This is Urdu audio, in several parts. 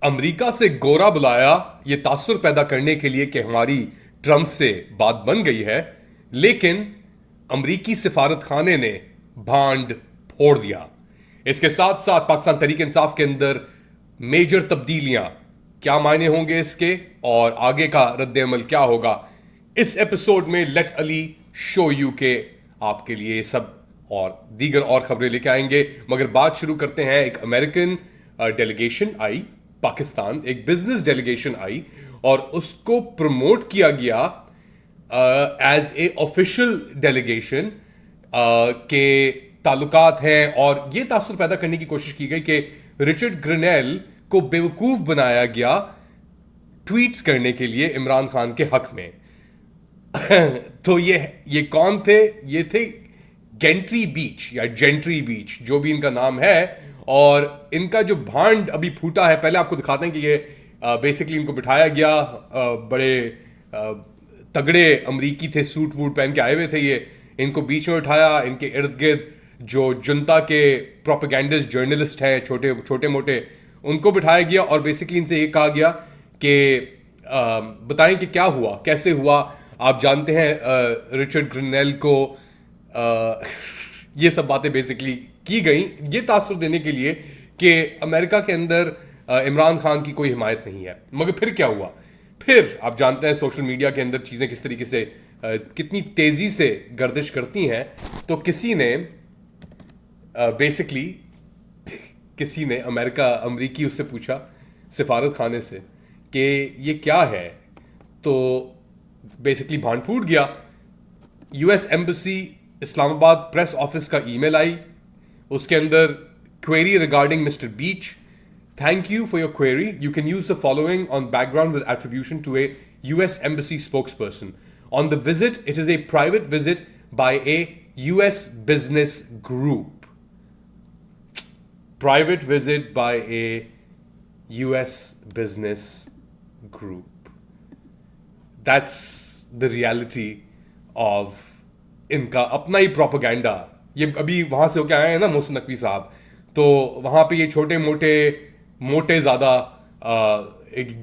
امریکہ سے گورا بلایا یہ تاثر پیدا کرنے کے لیے کہ ہماری ٹرمپ سے بات بن گئی ہے، لیکن امریکی سفارت خانے نے بھانڈ پھوڑ دیا۔ اس کے ساتھ ساتھ پاکستان تحریک انصاف کے اندر میجر تبدیلیاں کیا معنی ہوں گے اس کے، اور آگے کا رد عمل کیا ہوگا، اس ایپیسوڈ میں لیٹ علی شو یو کے آپ کے لیے یہ سب اور دیگر اور خبریں لے کے آئیں گے۔ مگر بات شروع کرتے ہیں، ایک امریکن ڈیلیگیشن آئی پاکستان، ایک بزنس ڈیلیگیشن آئی اور اس کو پروموٹ کیا گیا ایز اے آفیشل ڈیلیگیشن کے تعلقات ہیں، اور یہ تاثر پیدا کرنے کی کوشش کی گئی کہ رچرڈ گرینیل کو بیوقوف بنایا گیا ٹویٹس کرنے کے لیے عمران خان کے حق میں۔ تو یہ کون تھے؟ یہ تھے گینٹری بیچ یا جینٹری بیچ، جو بھی ان کا نام ہے، اور ان کا جو بھانڈ ابھی پھوٹا ہے، پہلے آپ کو دکھاتے ہیں کہ یہ بیسکلی ان کو بٹھایا گیا، بڑے تگڑے امریکی تھے، سوٹ ووٹ پہن کے آئے ہوئے تھے، یہ ان کو بیچ میں اٹھایا، ان کے ارد گرد جو جنتا کے پروپیگینڈسٹ جرنلسٹ ہیں چھوٹے موٹے، ان کو بٹھایا گیا اور بیسکلی ان سے یہ کہا گیا کہ بتائیں کہ کیا ہوا، کیسے ہوا۔ آپ جانتے ہیں رچرڈ گرینیل کو یہ سب باتیں بیسکلی کی گئیں یہ تاثر دینے کے لیے کہ امریکہ کے اندر عمران خان کی کوئی حمایت نہیں ہے۔ مگر پھر کیا ہوا؟ پھر آپ جانتے ہیں سوشل میڈیا کے اندر چیزیں کس طریقے سے کتنی تیزی سے گردش کرتی ہیں، تو کسی نے بیسکلی امریکی اس سے پوچھا سفارت خانے سے کہ یہ کیا ہے، تو بیسکلی بھانڈ پھوٹ گیا۔ یو ایس ایمبسی اسلام آباد پریس آفس کا ای میل آئی، اس کے اندر query regarding Mr. Beach. Thank you for your query. You can use the following on background with attribution to a US Embassy spokesperson. On the visit, it is a private visit by a US business group. Private visit by a US business group. That's the reality of ان کا اپنا ہی پروپیگینڈا۔ یہ ابھی وہاں سے ہو کے آئے ہیں نا محسن نقوی صاحب، تو وہاں پہ یہ چھوٹے موٹے زیادہ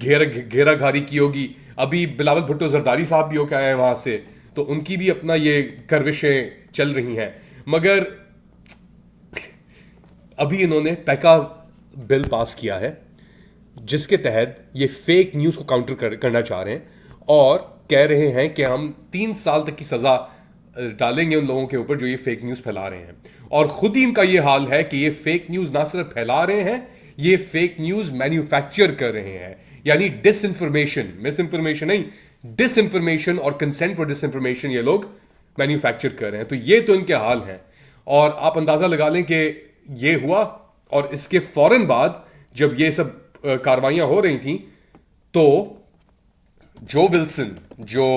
گھیرا گھاری کی ہوگی۔ ابھی بلاول بھٹو زرداری صاحب بھی ہو کے آئے ہیں وہاں سے، تو ان کی بھی اپنا یہ کروشیں چل رہی ہیں۔ مگر ابھی انہوں نے پیکا بل پاس کیا ہے جس کے تحت یہ فیک نیوز کو کاؤنٹر کرنا چاہ رہے ہیں، اور کہہ رہے ہیں کہ ہم 3 سال تک کی سزا ڈالیں گے ان لوگوں کے اوپر جو یہ فیک نیوز پھیلا رہے ہیں۔ اور خود ہی ان کا یہ حال ہے کہ یہ فیک نیوز نہ صرف پھیلا رہے ہیں، یہ فیک نیوز مینوفیکچر کر رہے ہیں، یعنی ڈس انفارمیشن، مس انفارمیشن نہیں، ڈس انفارمیشن اور کنسینٹ فار ڈس انفارمیشن یہ لوگ مینوفیکچر کر رہے ہیں۔ تو یہ تو ان کے حال ہیں، اور آپ اندازہ لگا لیں کہ یہ ہوا، اور اس کے فوراً بعد جب یہ سب کاروائیاں ہو رہی تھیں تو جو ولسن، جو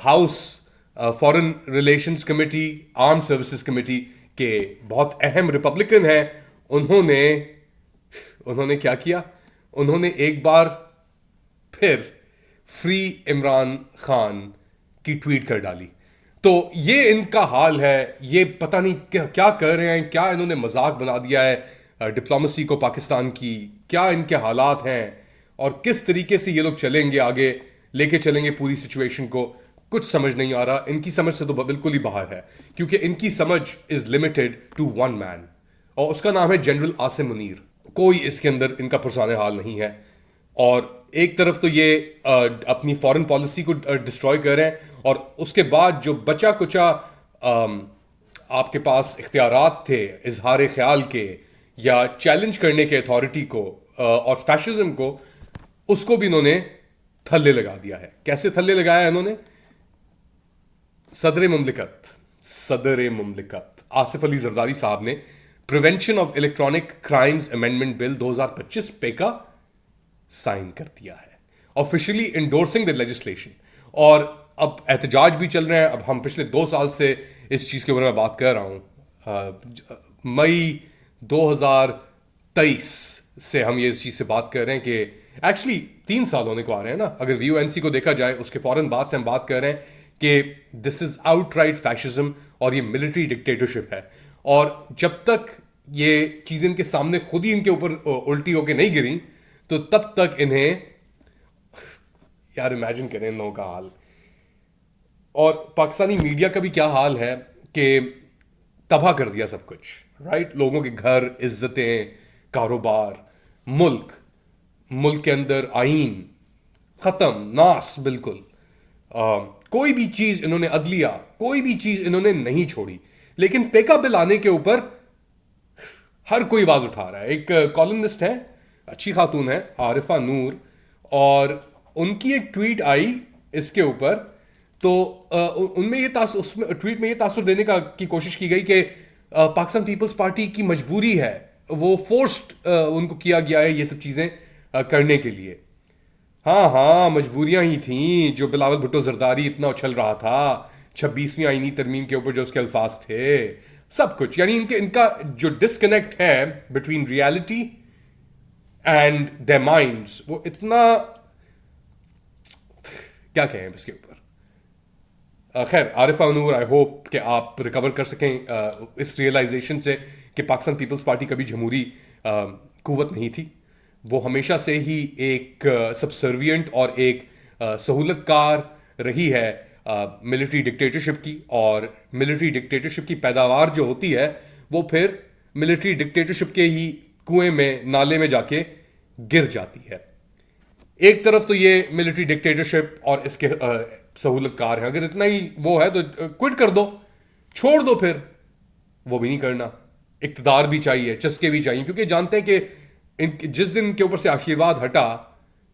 ہاؤس فارن ریلیشنز کمیٹی، آرم سروسز کمیٹی کے بہت اہم ریپبلکن ہیں، انہوں نے کیا کیا؟ انہوں نے ایک بار پھر فری عمران خان کی ٹویٹ کر ڈالی۔ تو یہ ان کا حال ہے، یہ پتہ نہیں کیا کر رہے ہیں، کیا انہوں نے مذاق بنا دیا ہے ڈپلومیسی کو پاکستان کی، کیا ان کے حالات ہیں، اور کس طریقے سے یہ لوگ چلیں گے آگے، لے کے چلیں گے پوری سچویشن کو، کچھ سمجھ نہیں آ رہا۔ ان کی سمجھ سے تو بالکل ہی باہر ہے، کیونکہ ان کی سمجھ از لمیٹڈ ٹو ون مین، اور اس کا نام ہے جنرل عاصم منیر۔ کوئی اس کے اندر ان کا پرسانہ حال نہیں ہے، اور ایک طرف تو یہ اپنی فارن پالیسی کو ڈسٹروائے کر رہے ہیں، اور اس کے بعد جو بچا کچا آپ کے پاس اختیارات تھے اظہار خیال کے یا چیلنج کرنے کے اتھارٹی کو اور فیشزم کو، اس کو بھی انہوں نے تھلے لگا دیا ہے۔ کیسے تھلے لگایا ہے انہوں نے؟ صدر مملکت آصف علی زرداری صاحب نے prevention of electronic crimes amendment بل 2025 پے کا سائن کر دیا ہے، آفیشلی انڈورسنگ دا لیجسلیشن، اور اب احتجاج بھی چل رہے ہیں۔ اب ہم پچھلے 2 سال سے اس چیز کے بارے میں بات کر رہا ہوں، مئی 2023 سے ہم یہ اس چیز سے بات کر رہے ہیں کہ ایکچولی 3 سال ہونے کو آ رہے ہیں نا، اگر وی او این سی کو دیکھا جائے اس کے فوراً بعد سے ہم بات کر رہے ہیں کہ دس از آؤٹ رائٹ فیشزم، اور یہ ملٹری ڈکٹیٹرشپ ہے، اور جب تک یہ چیزیں ان کے سامنے خود ہی ان کے اوپر الٹی ہو کے نہیں گریں تو تب تک انہیں یار امیجن کریں ان لوگوں کا حال. اور پاکستانی میڈیا کا بھی کیا حال ہے کہ تباہ کر دیا سب کچھ, رائٹ. لوگوں کے گھر, عزتیں, کاروبار, ملک کے اندر آئین ختم, ناس بالکل. کوئی بھی چیز انہوں نے, عدلیہ, کوئی بھی چیز انہوں نے نہیں چھوڑی. لیکن پیکا بل آنے کے اوپر ہر کوئی آواز اٹھا رہا ہے. ایک کالمنسٹ ہے, اچھی خاتون ہے, عارفہ نور, اور ان کی ایک ٹویٹ آئی اس کے اوپر. تو ان میں یہ اس میں ٹویٹ میں یہ تاثر دینے کی کوشش کی گئی کہ پاکستان پیپلز پارٹی کی مجبوری ہے, وہ فورسڈ ان کو کیا گیا ہے یہ سب چیزیں کرنے کے لیے. ہاں مجبوریاں ہی تھیں جو بلاول بھٹو زرداری اتنا اچھل رہا تھا 26ویں آئینی ترمیم کے اوپر, جو اس کے الفاظ تھے, سب کچھ. یعنی ان کا جو ڈسکنیکٹ ہے between reality and the minds, وہ اتنا, کیا کہیں اس کے اوپر. خیر, عارفہ نور, آئی ہوپ کہ آپ ریکور کر سکیں اس ریئلائزیشن سے کہ پاکستان پیپلز پارٹی کبھی جمہوری قوت نہیں تھی. وہ ہمیشہ سے ہی ایک سبسروینٹ اور ایک سہولت کار رہی ہے ملٹری ڈکٹیٹرشپ کی. اور ملٹری ڈکٹیٹرشپ کی پیداوار جو ہوتی ہے وہ پھر ملٹری ڈکٹیٹرشپ کے ہی کنویں میں, نالے میں جا کے گر جاتی ہے. ایک طرف تو یہ ملٹری ڈکٹیٹرشپ اور اس کے سہولت کار ہیں, اگر اتنا ہی وہ ہے تو کوئٹ کر دو, چھوڑ دو. پھر وہ بھی نہیں کرنا, اقتدار بھی چاہیے, چسکے بھی چاہیے, کیونکہ جانتے ہیں کہ جس دن کے اوپر سے آشیرواد ہٹا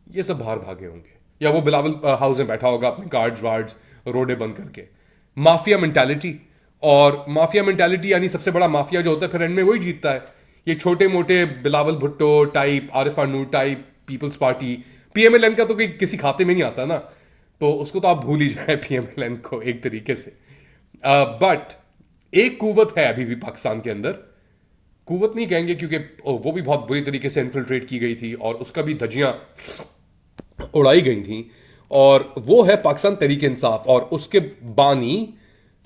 یہ سب باہر بھاگے ہوں گے, یا وہ بلاول ہاؤس میں بیٹھا ہوگا اپنے کارڈز وارڈز روڈے بند کر کے. مافیا مینٹالٹی, اور مافیا مینٹالٹی یعنی سب سے بڑا مافیا جو ہوتا ہے پھر اینڈ میں وہی جیتتا ہے. یہ چھوٹے موٹے Bilawal Bhutto type, Arifa Noor type, Peoples Party, P M L N کا تو کوئی کسی کھاتے میں نہیں آتا نا, تو اس کو تو آپ بھول ہی جائیں پی ایم ایل این کو ایک طریقے سے. بٹ ایک قوت ہے ابھی بھی پاکستان کے اندر, قوت نہیں کہیں گے کیونکہ وہ بھی بہت بری طریقے سے انفلٹریٹ کی گئی تھی اور اس کا بھی دھجیاں اڑائی گئی تھیں, اور وہ ہے پاکستان تحریک انصاف اور اس کے بانی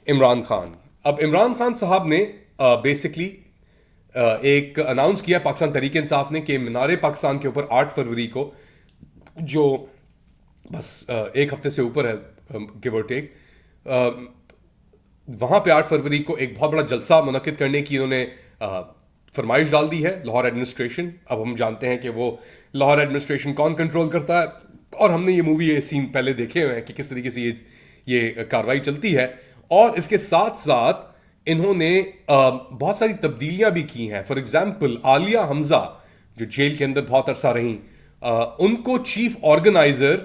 عمران خان. اب عمران خان صاحب نے بیسکلی ایک اناؤنس کیا پاکستان تحریک انصاف نے کہ مینار پاکستان کے اوپر 8 فروری کو, جو بس ایک ہفتے سے اوپر ہے گیو اور ٹیک, وہاں پہ 8 فروری کو ایک بہت بڑا جلسہ منعقد کرنے کی انہوں نے فرمائش ڈال دی ہے لاہور ایڈمنسٹریشن. اب ہم جانتے ہیں کہ وہ لاہور ایڈمنسٹریشن کون کنٹرول کرتا ہے, اور ہم نے یہ مووی, یہ سین پہلے دیکھے ہوئے ہیں کہ کس طریقے سے یہ کاروائی چلتی ہے. اور اس کے ساتھ ساتھ انہوں نے بہت ساری تبدیلیاں بھی کی ہیں. فار ایگزامپل عالیہ حمزہ جو جیل کے اندر بہت عرصہ رہیں, ان کو چیف آرگنائزر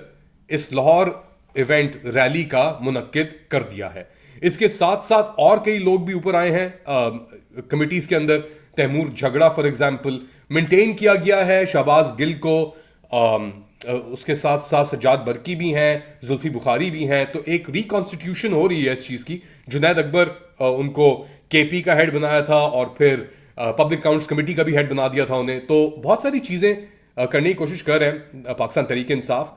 اس لاہور ایونٹ ریلی کا منعقد کر دیا ہے. اس کے ساتھ ساتھ اور کئی لوگ بھی اوپر آئے ہیں کمیٹیز کے اندر. تیمور جھگڑا فار ایگزامپل مینٹین کیا گیا ہے, شہباز گل کو, اس کے ساتھ ساتھ سجاد برقی بھی ہیں, زلفی بخاری بھی ہیں. تو ایک ریکانسٹیٹیوشن ہو رہی ہے اس چیز کی. جنید اکبر ان کو کے پی کا ہیڈ بنایا تھا اور پھر پبلک اکاؤنٹس کمیٹی کا بھی ہیڈ بنا دیا تھا انہیں. تو بہت ساری چیزیں کرنے کی کوشش کر رہے ہیں پاکستان تحریک انصاف.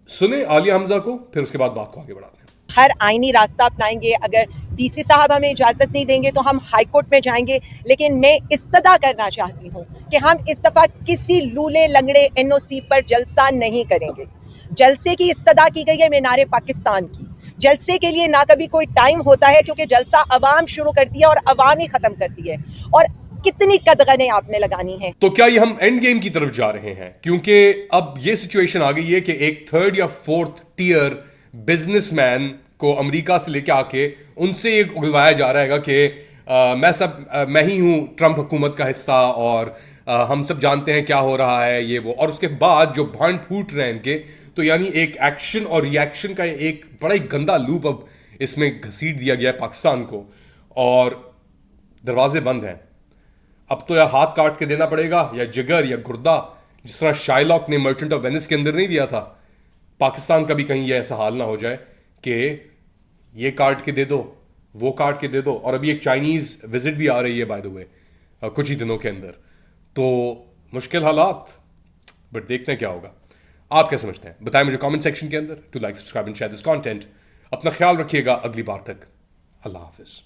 سنیں عالیہ حمزہ کو, پھر اس کے بعد بات کو آگے بڑھاتے ہیں. ہر آئینی راستہ اپنائیں گے. اگر ڈی سی صاحب ہمیں اجازت نہیں دیں گے تو ہم ہائی کورٹ میں جائیں گے. لیکن میں استدعا کرنا چاہتی ہوں کہ ہم اس دفعہ کسی لولے لنگڑے این او سی پر جلسہ نہیں کریں گے. جلسے کی استدعا کی گئی ہے مینار پاکستان کی. جلسے کے لیے نہ کبھی کوئی ٹائم ہوتا ہے, کیونکہ جلسہ عوام شروع کرتی ہے اور عوام ہی ختم کرتی ہے. اور کتنی قدغنیں آپ نے لگانی ہیں. تو کیا یہ ہم اینڈ گیم کی طرف جا رہے ہیں؟ کیونکہ اب یہ سچویشن آ گئی ہے کہ ایک 3rd یا 4th ٹیئر بزنس مین کو امریکہ سے لے کے آ کے ان سے یہ اگلوایا جا رہا ہے کہ میں ہی ہوں ٹرمپ حکومت کا حصہ, اور ہم سب جانتے ہیں کیا ہو رہا ہے یہ وہ. اور اس کے بعد جو بھانڈ پھوٹ رہے ہیں ان کے, تو یعنی ایک ایکشن اور ری ایکشن کا ایک بڑا ہی گندا لوپ اب اس میں گھسیٹ دیا گیا ہے پاکستان کو, اور دروازے بند ہیں. اب تو یا ہاتھ کاٹ کے دینا پڑے گا یا جگر یا گردہ, جس طرح شائلاک نے مرچنٹ آف وینس کے اندر نہیں دیا تھا. پاکستان کا بھی کہیں یہ ایسا حال نہ ہو جائے کہ یہ کاٹ کے دے دو, وہ کاٹ کے دے دو. اور ابھی ایک چائنیز وزٹ بھی آ رہی ہے بائی دا وے کچھ ہی دنوں کے اندر. تو مشکل حالات, بٹ دیکھتے ہیں کیا ہوگا. آپ کیا سمجھتے ہیں بتائیں مجھے کامنٹ سیکشن کے اندر. To like subscribe and share this content. اپنا خیال رکھیے گا, اگلی بار تک اللہ حافظ.